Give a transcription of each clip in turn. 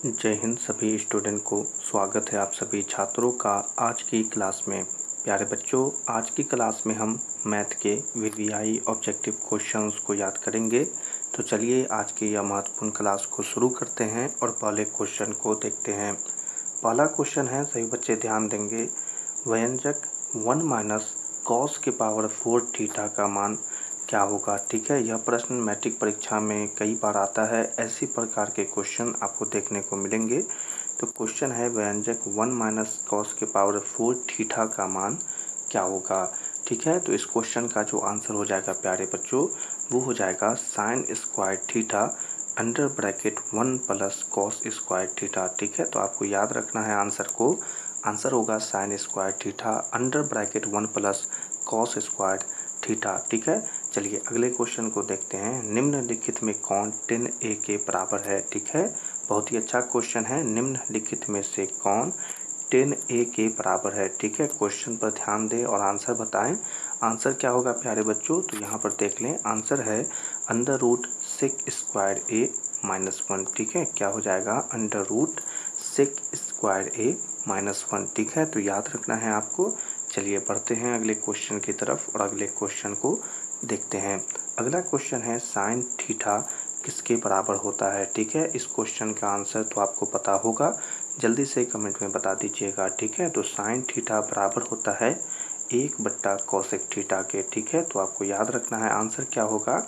जय हिंद सभी स्टूडेंट को स्वागत है आप सभी छात्रों का आज की क्लास में। प्यारे बच्चों, आज की क्लास में हम मैथ के वीवीआई ऑब्जेक्टिव क्वेश्चंस को याद करेंगे। तो चलिए आज की यह महत्वपूर्ण क्लास को शुरू करते हैं और पहले क्वेश्चन को देखते हैं। पहला क्वेश्चन है, सभी बच्चे ध्यान देंगे, व्यंजक 1 माइनस कॉस के पावर 4 थीटा का मान क्या होगा। ठीक है, यह प्रश्न मैट्रिक परीक्षा में कई बार आता है। ऐसी प्रकार के क्वेश्चन आपको देखने को मिलेंगे। तो क्वेश्चन है, व्यंजक 1 माइनस कॉस के पावर 4 थीटा का मान क्या होगा। ठीक है, तो इस क्वेश्चन का जो आंसर हो जाएगा प्यारे बच्चों, वो हो जाएगा sine square theta under bracket 1 plus cos square theta. ठीक है, तो आपको याद रखना है आंसर को। आंसर होगा sine square theta under bracket 1 plus cos square theta. ठीक है, चलिए अगले क्वेश्चन को देखते हैं। निम्नलिखित में कौन 10a के बराबर है। ठीक है, बहुत ही अच्छा क्वेश्चन है। निम्नलिखित में से कौन 10a के बराबर है। ठीक है, क्वेश्चन पर ध्यान दें और आंसर बताएं। आंसर क्या होगा प्यारे बच्चों, तो यहाँ पर देख लें। आंसर है अंडर रूट सेक स्क्वायर ए माइनस 1। ठीक है, क्या हो जाएगा, अंडर रूट सेक स्क्वायर ए माइनस 1। ठीक है, तो याद रखना है आपको। चलिए बढ़ते हैं अगले क्वेश्चन की तरफ और अगले क्वेश्चन को देखते हैं। अगला क्वेश्चन है, साइन थीटा किसके बराबर होता है। ठीक है, इस क्वेश्चन का आंसर तो आपको पता होगा, जल्दी से कमेंट में बता दीजिएगा। ठीक है, तो साइन थीटा बराबर होता है 1 बट्टा कॉसेक थीटा के। ठीक है, तो आपको याद रखना है आंसर क्या होगा,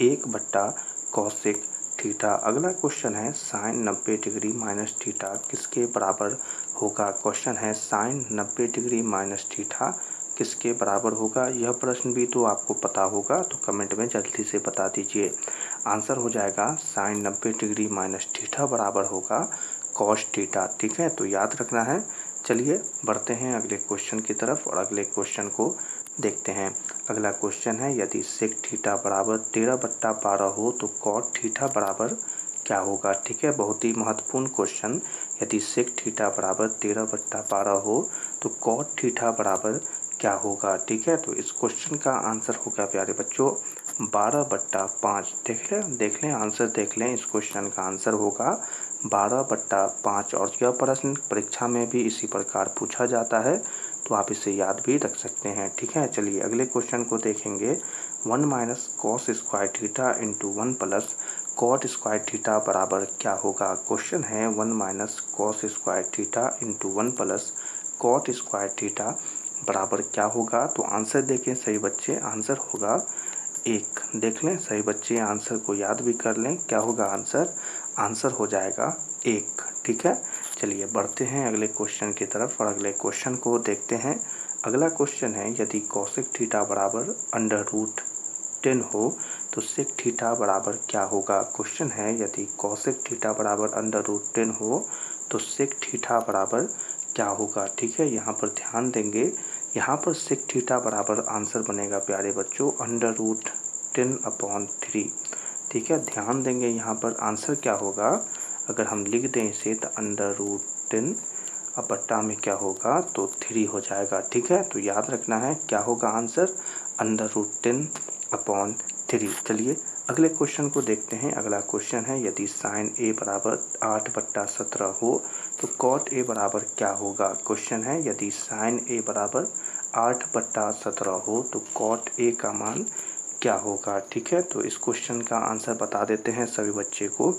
1 बट्टा कॉसेक थीटा। अगला क्वेश्चन है, साइन 90 डिग्री माइनस थीटा किसके बराबर होगा। क्वेश्चन है, साइन 90 डिग्री माइनस थीटा किसके बराबर होगा। यह प्रश्न भी तो आपको पता होगा, तो कमेंट में जल्दी से बता दीजिए। आंसर हो जाएगा साइन 90 डिग्री माइनस थीटा बराबर होगा कॉस थीटा। ठीक है, तो याद रखना है। चलिए बढ़ते हैं अगले क्वेश्चन की तरफ और अगले क्वेश्चन को देखते हैं। अगला क्वेश्चन है, यदि सेक थीटा बराबर 13/12 हो तो कॉट थीटा बराबर क्या होगा। ठीक है, बहुत ही महत्वपूर्ण क्वेश्चन। यदि सेक थीटा बराबर 13/12 हो तो कॉट थीटा बराबर क्या होगा। ठीक है, तो इस क्वेश्चन का आंसर होगा प्यारे बच्चों 12/5। देख लें आंसर देख लें। इस क्वेश्चन का आंसर होगा 12/5 और यह प्रश्न परीक्षा में भी इसी प्रकार पूछा जाता है, तो आप इसे याद भी रख सकते हैं। ठीक है, चलिए अगले क्वेश्चन को देखेंगे। 1 minus cos square theta into 1 plus cot square theta बराबर क्या होगा। क्वेश्चन है, 1 minus cos square theta into 1 plus cot square theta बराबर क्या होगा। तो आंसर देखें सही बच्चे, आंसर होगा 1। देख लें सही बच्चे, आंसर को याद भी कर लें। क्या होगा आंसर, आंसर हो जाएगा 1। ठीक है, चलिए बढ़ते हैं अगले क्वेश्चन की तरफ और अगले क्वेश्चन को देखते हैं। अगला क्वेश्चन है, यदि कॉसेक थीटा बराबर अंडर रूट 10 हो तो सेक थीटा बराबर क्या होगा। क्वेश्चन है, यदि कॉसेक थीटा बराबर अंडर रूट 10 हो तो सेक थीटा बराबर क्या होगा। ठीक है, यहाँ पर ध्यान देंगे। यहाँ पर सेक थीटा बराबर आंसर बनेगा प्यारे बच्चों अंडर रूट 10/3। ठीक है, ध्यान देंगे यहाँ पर आंसर क्या होगा। अगर हम लिख दें इसे तो अंडर रूट 10 अब बट्टा में क्या होगा तो 3 हो जाएगा। ठीक है, तो याद रखना है क्या होगा आंसर, अंडर रूट 10/3। चलिए अगले क्वेश्चन को देखते हैं। अगला क्वेश्चन है, यदि साइन ए बराबर 8/17 हो तो कॉट ए बराबर क्या होगा। क्वेश्चन है, यदि साइन ए बराबर 8/17 हो तो कॉट ए का मान क्या होगा। ठीक है, तो इस क्वेश्चन का आंसर बता देते हैं सभी बच्चे को।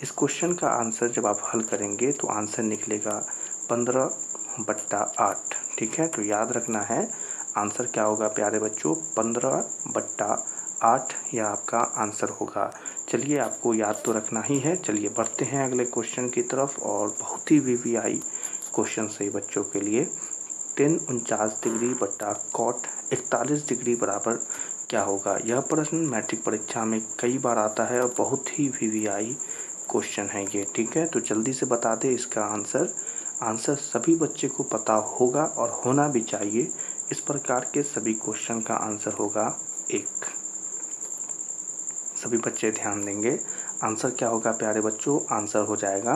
इस क्वेश्चन का आंसर जब आप हल करेंगे तो आंसर निकलेगा 15/8। ठीक है, तो याद रखना है आंसर क्या होगा प्यारे बच्चों, 15/8 यह आपका आंसर होगा। चलिए आपको याद तो रखना ही है। चलिए बढ़ते हैं अगले क्वेश्चन की तरफ और बहुत ही वीवीआई क्वेश्चन सही बच्चों के लिए। 10 डिग्री बट्टा कॉट 41 डिग्री बराबर क्या होगा। यह प्रश्न मैट्रिक परीक्षा में कई बार आता है और बहुत ही वीवीआई क्वेश्चन है ये। ठीक है, तो जल्दी से बता दें इसका आंसर। आंसर सभी बच्चे को पता होगा और होना भी चाहिए। इस प्रकार के सभी क्वेश्चन का आंसर होगा 1। सभी बच्चे ध्यान देंगे। आंसर क्या होगा प्यारे बच्चों, आंसर हो जाएगा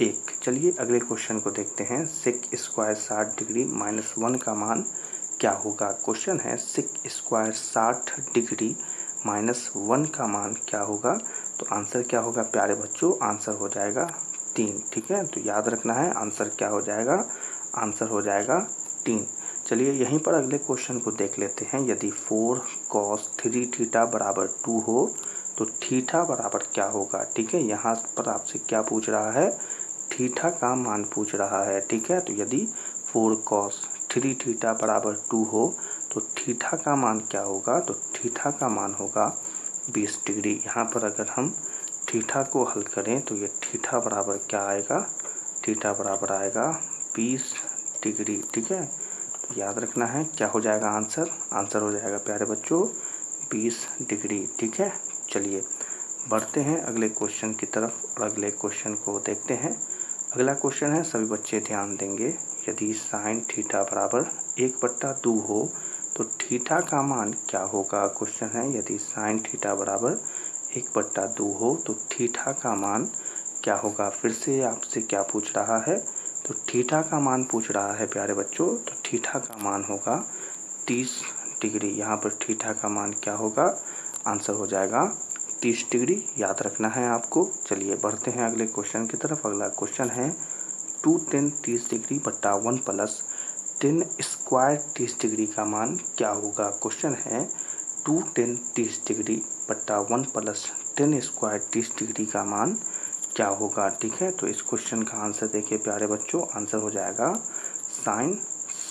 1। चलिए अगले क्वेश्चन को देखते हैं। सेक स्क्वायर 60 डिग्री माइनस 1 का मान क्या होगा। क्वेश्चन है, सेक स्क्वायर 60 डिग्री माइनस 1 का मान क्या होगा। तो आंसर क्या होगा प्यारे बच्चों, आंसर हो जाएगा 3, ठीक है। तो याद रखना है आंसर क्या हो जाएगा, आंसर हो जाएगा 3। चलिए यहीं पर अगले क्वेश्चन को देख लेते हैं। यदि 4 cos 3 थीटा बराबर 2 हो तो थीटा बराबर क्या होगा, ठीक है। यहाँ पर आपसे क्या पूछ रहा है, थीटा का मान पूछ रहा है, ठीक है। तो यदि 4 cos 3 थीटा बराबर 2 हो तो थीटा का मान क्या होगा, तो थीटा का मान होगा 20 डिग्री। यहाँ पर अगर हम थीटा को हल करें तो ये थीटा बराबर क्या आएगा, थीटा बराबर आएगा 20 डिग्री, ठीक है। तो याद रखना है क्या हो जाएगा आंसर, आंसर हो जाएगा प्यारे बच्चों 20 डिग्री, ठीक है। चलिए बढ़ते हैं अगले क्वेश्चन की तरफ और अगले क्वेश्चन को देखते हैं। अगला क्वेश्चन है, सभी बच्चे ध्यान देंगे। यदि साइन थीटा बराबर 1/2 हो तो थीटा का मान क्या होगा, क्वेश्चन है। यदि साइन थीटा बराबर 1/2 हो तो थीटा का मान क्या होगा। फिर से आपसे क्या पूछ रहा है, तो थीटा का मान पूछ रहा है प्यारे बच्चों। तो थीटा का मान होगा 30 डिग्री। यहाँ पर थीटा का मान क्या होगा, आंसर हो जाएगा 30 डिग्री, याद रखना है आपको। चलिए बढ़ते हैं अगले क्वेश्चन की तरफ। अगला क्वेश्चन है 2 tan 30 डिग्री बट्टा 1 प्लस 10 स्क्वायर 30 डिग्री का मान क्या होगा। क्वेश्चन है 2 tan 30 डिग्री बट्टा 1 प्लस 10 स्क्वायर 30 डिग्री का मान क्या होगा, ठीक है। तो इस क्वेश्चन का आंसर देखिए प्यारे बच्चों, आंसर हो जाएगा साइन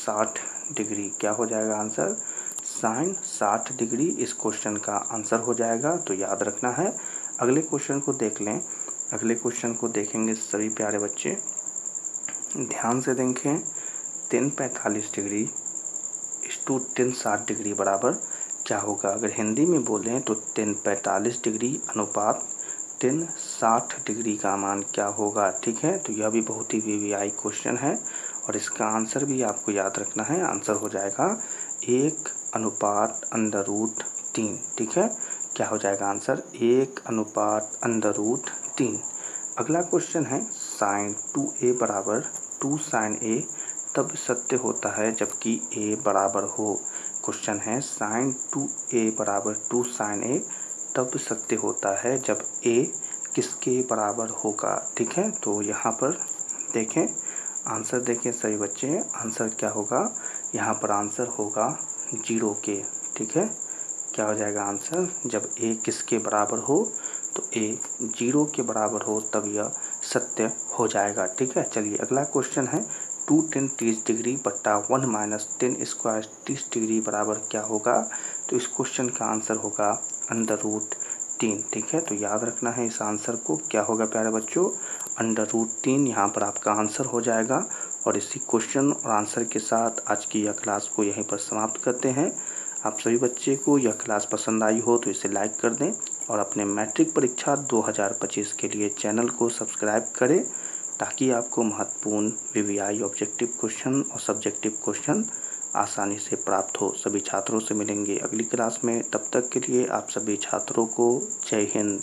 60 डिग्री। क्या हो जाएगा आंसर, साइन 60 डिग्री इस क्वेश्चन का आंसर हो जाएगा। तो याद रखना है। अगले क्वेश्चन को देख लें। अगले क्वेश्चन को देखेंगे सभी प्यारे बच्चे, ध्यान से देखें। 3 45 डिग्री टू 3 60 डिग्री बराबर क्या होगा। अगर हिंदी में बोलें तो 3 45 डिग्री अनुपात 3 60 डिग्री का मान क्या होगा, ठीक है। तो यह भी बहुत ही वीवीआई क्वेश्चन है और इसका आंसर भी आपको याद रखना है। आंसर हो जाएगा 1/√3, ठीक है। क्या हो जाएगा आंसर, 1/√3। अगला क्वेश्चन है साइन 2a बराबर 2 साइन a तब सत्य होता है जबकि a बराबर हो। क्वेश्चन है साइन 2a बराबर 2 साइन a तब सत्य होता है जब a किसके बराबर होगा, ठीक है। तो यहाँ पर देखें, आंसर देखें सभी बच्चे, आंसर क्या होगा, यहाँ पर आंसर होगा 0 के, ठीक है। क्या हो जाएगा आंसर, जब a किसके बराबर हो, तो a 0 के बराबर हो तब यह सत्य हो जाएगा, ठीक है। चलिए अगला क्वेश्चन है 2 tan 30 डिग्री बट्टा 1 माइनस 10 स्क्वायर 30 डिग्री बराबर क्या होगा। तो इस क्वेश्चन का आंसर होगा √3, ठीक है। तो याद रखना है इस आंसर को, क्या होगा प्यारे बच्चों, √3 यहाँ पर आपका आंसर हो जाएगा। और इसी क्वेश्चन और आंसर के साथ आज की यह क्लास को यहीं पर समाप्त करते हैं। आप सभी बच्चे को यह क्लास पसंद आई हो तो इसे लाइक कर दें और अपने मैट्रिक परीक्षा 2025 के लिए चैनल को सब्सक्राइब करें ताकि आपको महत्वपूर्ण वीवीआई ऑब्जेक्टिव क्वेश्चन और सब्जेक्टिव क्वेश्चन आसानी से प्राप्त हो। सभी छात्रों से मिलेंगे अगली क्लास में, तब तक के लिए आप सभी छात्रों को जय हिंद।